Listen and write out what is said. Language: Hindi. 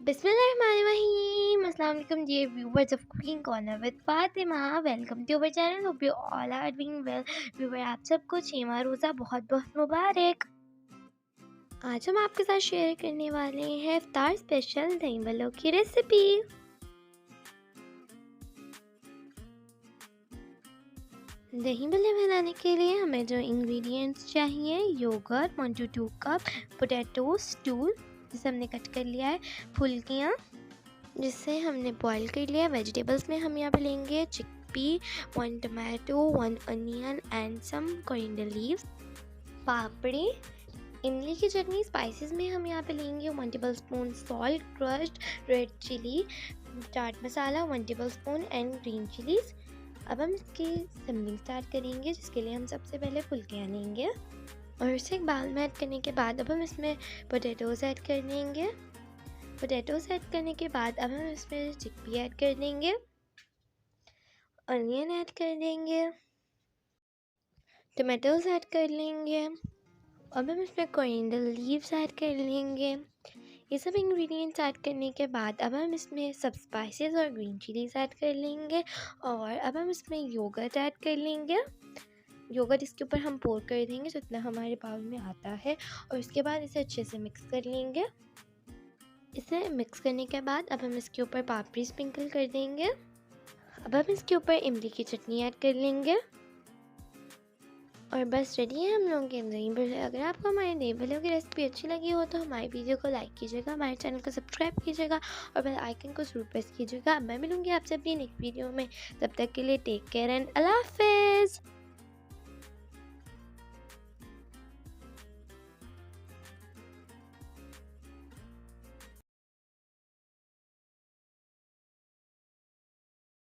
Bismillahirrahmanirrahim. Assalamu alaikum dear viewers of Cooking Corner with Fatima. Welcome to our channel. Hope you all are doing well. Viewer आप सबको छेवां रोज़ा बहुत बहुत मुबारक। आज हम आपके साथ शेयर करने वाले हैं इफ्तार स्पेशल दही बल्लों की रेसिपी। दही बल्ले बनाने के लिए हमें जो इंग्रेडिएंट्स चाहिए, योगर्ट 1 to 2 कप, पोटैटोस 2 जिसे हमने कट कर लिया है, फुल्कियाँ जिसे हमने बॉईल कर लिया है। वेजिटेबल्स में हम यहाँ पे लेंगे chickpea, 1 tomato, 1 onion and some coriander leaves, papdi, इमली की चटनी। स्पाइसेस में हम यहाँ पे लेंगे 1 tablespoon salt, crushed red chilli, chaat masala 1 tablespoon and green chillies. अब हम इसकी सिमलिंग स्टार्ट करेंगे, जिसके लिए हम सबसे पहले फुल्कियाँ लेंगे और उसे एक बाउल में ऐड करने के बाद अब हम इसमें पोटैटोज़ ऐड कर देंगे। पोटैटोज़ ऐड करने के बाद अब हम इसमें चिकपी ऐड कर देंगे, अनियन ऐड कर देंगे, टमाटोज़ ऐड कर लेंगे। अब हम इसमें कोरिएंडर लीव्स ऐड कर लेंगे। ये सब इंग्रेडिएंट्स ऐड करने के बाद अब हम इसमें सब स्पाइसेस और ग्रीन चिलीज़ ऐड कर लेंगे और अब हम इसमें योगर्ट ऐड कर लेंगे। योगर्ट इसके ऊपर हम पोर कर देंगे जितना हमारे बाउल में आता है और उसके बाद इसे अच्छे से मिक्स कर लेंगे। इसे मिक्स करने के बाद अब हम इसके ऊपर पापड़ी स्प्रिंकल कर देंगे। अब हम इसके ऊपर इमली की चटनी ऐड कर लेंगे और बस रेडी है हम लोगों के दही बल्ले। अगर आपको हमारे दही बल्लों की रेसिपी अच्छी लगी हो तो हमारी वीडियो को लाइक कीजिएगा, हमारे चैनल को सब्सक्राइब कीजिएगा और बेल आइकन को ज़रूर प्रेस कीजिएगा। मैं मिलूँगी आपसे अपनी नेक्स्ट वीडियो में। तब तक के लिए टेक केयर एंड अल्लाह हाफिज़।